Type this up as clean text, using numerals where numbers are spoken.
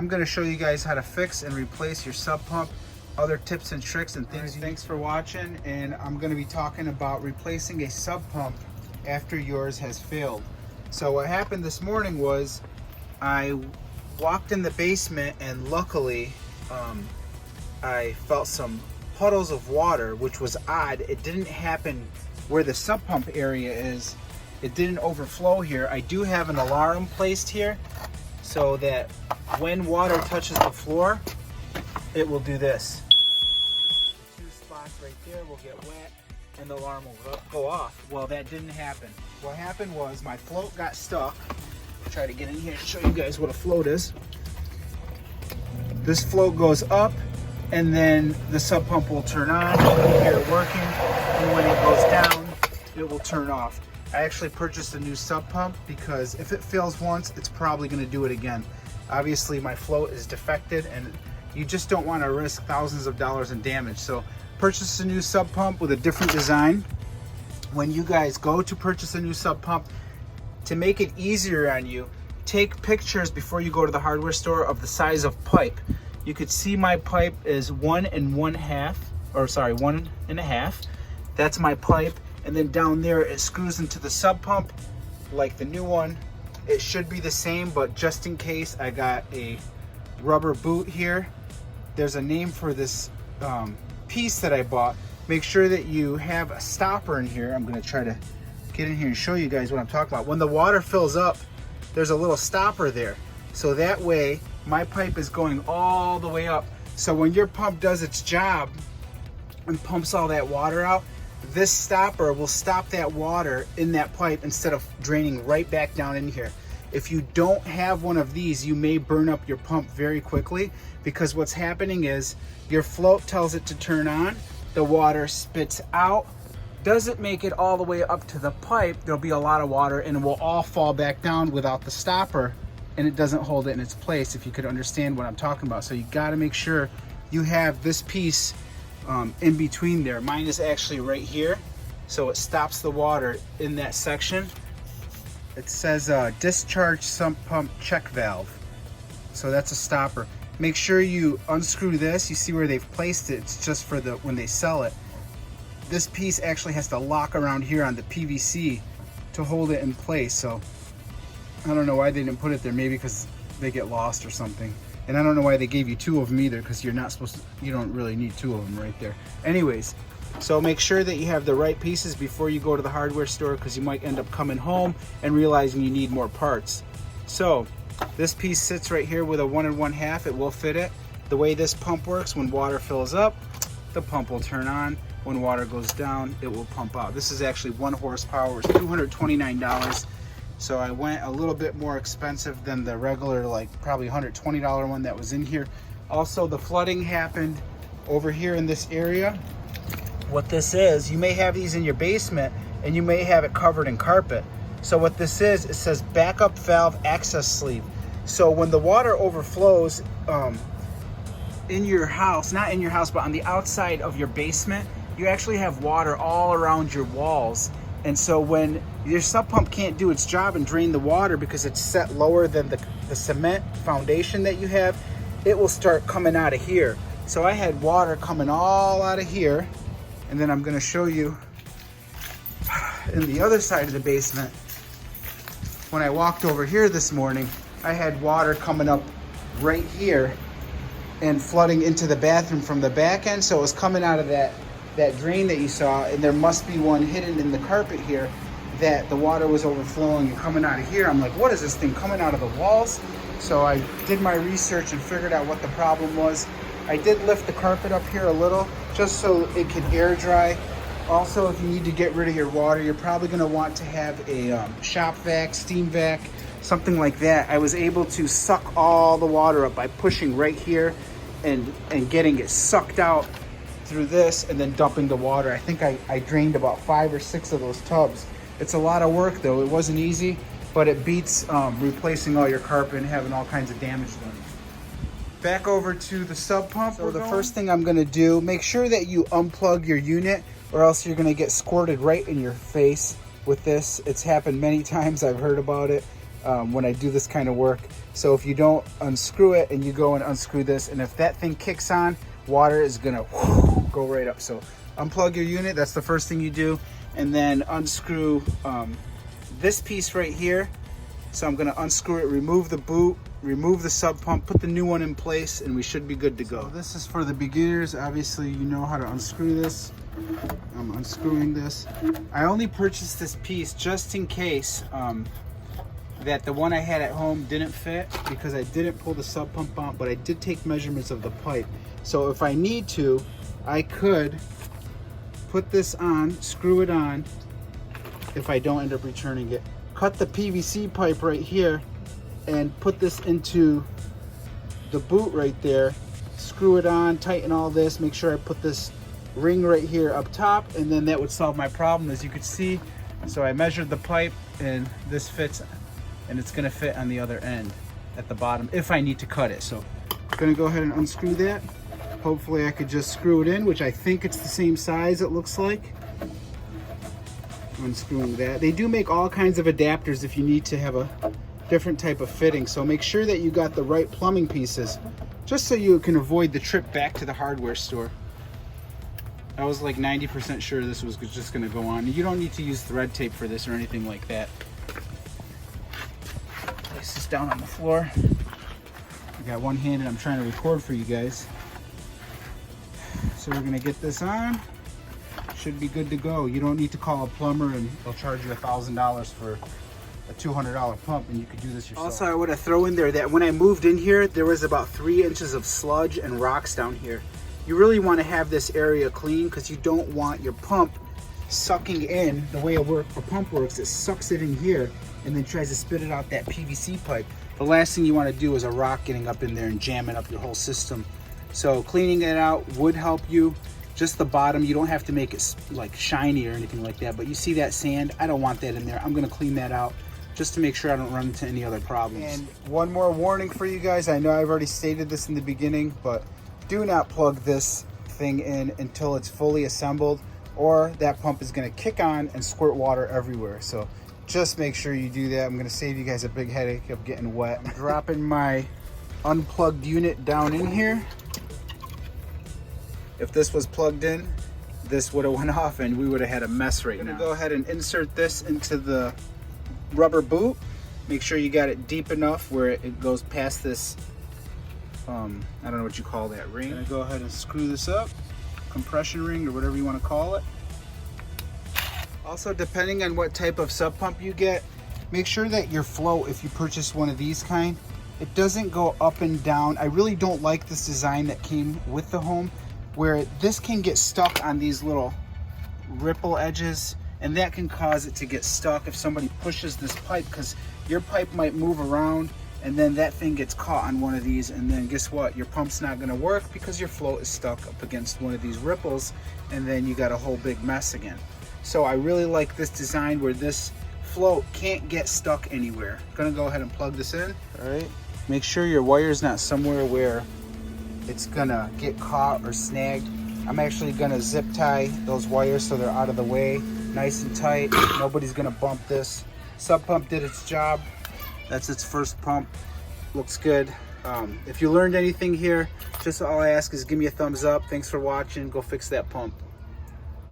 I'm going to show you guys how to fix and replace your sub pump, other tips and tricks and things. Thanks for watching, and I'm going to be talking about replacing a sub pump after yours has failed. So what happened this morning was I walked in the basement, and luckily I felt some puddles of water, which was odd. It didn't happen where the sump pump area is. It didn't overflow here. I do have an alarm placed here so that when water touches the floor, it will do this. Two spots right there will get wet and the alarm will go off. Well, that didn't happen. What happened was my float got stuck. I'll try to get in here and show you guys what a float is. This float goes up, and then the sub pump will turn on. You hear it working, and when it goes down, it will turn off. I actually purchased a new sub pump because if it fails once, it's probably going to do it again. Obviously, my float is defected, and you just don't want to risk thousands of dollars in damage. So purchase a new sub pump with a different design. When you guys go to purchase a new sub pump, to make it easier on you, take pictures before you go to the hardware store of the size of pipe. You could see my pipe is 1 1.5. That's my pipe. And then down there it screws into the sub pump like the new one. It should be the same, but just in case, I got a rubber boot here. There's a name for this piece that I bought. Make sure that you have a stopper in here. I'm going to try to get in here and show you guys what I'm talking about. When the water fills up, there's a little stopper there. So that way my pipe is going all the way up. So when your pump does its job and pumps all that water out, this stopper will stop that water in that pipe instead of draining right back down in here. If you don't have one of these, you may burn up your pump very quickly, because what's happening is your float tells it to turn on, the water spits out, doesn't make it all the way up to the pipe. There'll be a lot of water and it will all fall back down without the stopper, and it doesn't hold it in its place, if you could understand what I'm talking about. So you got to make sure you have this piece in between there. Mine is actually right here, so it stops the water in that section. It says discharge sump pump check valve, so that's a stopper. Make sure you unscrew this. You see where they've placed it, it's just for the when they sell it. This piece actually has to lock around here on the PVC to hold it in place. So I don't know why they didn't put it there, maybe because they get lost or something. And I don't know why they gave you two of them either, because you're not supposed to, you don't really need two of them right there. Anyways, so make sure that you have the right pieces before you go to the hardware store, because you might end up coming home and realizing you need more parts. So this piece sits right here with a 1 1/2. It will fit it. The way this pump works, when water fills up, the pump will turn on. When water goes down, it will pump out. This is actually 1 horsepower. It's $229. So I went a little bit more expensive than the regular, like probably $120 one that was in here. Also, the flooding happened over here in this area. What this is, you may have these in your basement and you may have it covered in carpet. So what this is, it says backup valve access sleeve. So when the water overflows in your house, not in your house, but on the outside of your basement, you actually have water all around your walls. And so when your sub pump can't do its job and drain the water because it's set lower than the cement foundation that you have, it will start coming out of here. So I had water coming all out of here, and then I'm going to show you in the other side of the basement. When I walked over here this morning, I had water coming up right here and flooding into the bathroom from the back end. So it was coming out of that drain that you saw, and there must be one hidden in the carpet here that the water was overflowing and coming out of here. I'm like, what is this thing coming out of the walls? So I did my research and figured out what the problem was. I did lift the carpet up here a little just so it could air dry. Also, if you need to get rid of your water, you're probably going to want to have a shop vac, steam vac, something like that. I was able to suck all the water up by pushing right here and getting it sucked out through this and then dumping the water. I think I drained about 5 or 6 of those tubs. It's a lot of work though. It wasn't easy, but it beats replacing all your carpet and having all kinds of damage done. Back over to the sub pump. So the first thing I'm gonna do, make sure that you unplug your unit, or else you're gonna get squirted right in your face with this. It's happened many times, I've heard about it. when I do this kind of work. So if you don't unscrew it and you go and unscrew this, and if that thing kicks on, water is gonna go right up. So unplug your unit, that's the first thing you do, and then unscrew this piece right here. So I'm gonna unscrew it, remove the boot, remove the sub pump, put the new one in place, and we should be good to go. So this is for the beginners. Obviously you know how to unscrew this. I'm unscrewing this. I only purchased this piece just in case that the one I had at home didn't fit, because I didn't pull the sub pump out, but I did take measurements of the pipe. So if I need to, I could put this on, screw it on, if I don't end up returning it. Cut the PVC pipe right here and put this into the boot right there, screw it on, tighten all this, make sure I put this ring right here up top, and then that would solve my problem, as you could see. So I measured the pipe and this fits, and it's gonna fit on the other end at the bottom if I need to cut it. So I'm gonna go ahead and unscrew that. Hopefully I could just screw it in, which I think it's the same size, it looks like. Unscrewing that. They do make all kinds of adapters if you need to have a different type of fitting. So make sure that you got the right plumbing pieces, just so you can avoid the trip back to the hardware store. I was like 90% sure this was just gonna go on. You don't need to use thread tape for this or anything like that. Place this down on the floor. I got one hand and I'm trying to record for you guys. So we're gonna get this on. Should be good to go. You don't need to call a plumber and they'll charge you $1,000 for a $200 pump, and you could do this yourself. Also, I want to throw in there that when I moved in here, there was about 3 inches of sludge and rocks down here. You really want to have this area clean, because you don't want your pump sucking in. The way a pump works, it sucks it in here and then tries to spit it out that PVC pipe. The last thing you want to do is a rock getting up in there and jamming up your whole system. So cleaning it out would help you. Just the bottom, you don't have to make it like shiny or anything like that, but you see that sand? I don't want that in there. I'm gonna clean that out just to make sure I don't run into any other problems. And one more warning for you guys. I know I've already stated this in the beginning, but do not plug this thing in until it's fully assembled, or that pump is gonna kick on and squirt water everywhere. So just make sure you do that. I'm gonna save you guys a big headache of getting wet. I'm dropping my unplugged unit down in here. If this was plugged in, this would have went off and we would have had a mess right now. Go ahead and insert this into the rubber boot. Make sure you got it deep enough where it goes past this, I don't know what you call that ring. I'm gonna go ahead and screw this up, compression ring or whatever you want to call it. Also, depending on what type of sub pump you get, make sure that your flow, if you purchase one of these kind, it doesn't go up and down. I really don't like this design that came with the home, where this can get stuck on these little ripple edges, and that can cause it to get stuck if somebody pushes this pipe, because your pipe might move around and then that thing gets caught on one of these, and then guess what? Your pump's not gonna work because your float is stuck up against one of these ripples, and then you got a whole big mess again. So I really like this design where this float can't get stuck anywhere. I'm gonna go ahead and plug this in. All right, make sure your wire's not somewhere where it's gonna get caught or snagged. I'm actually gonna zip tie those wires so they're out of the way, nice and tight. Nobody's gonna bump this. Sub pump did its job. That's its first pump. Looks good. If you learned anything here, just all I ask is give me a thumbs up. Thanks for watching. Go fix that pump.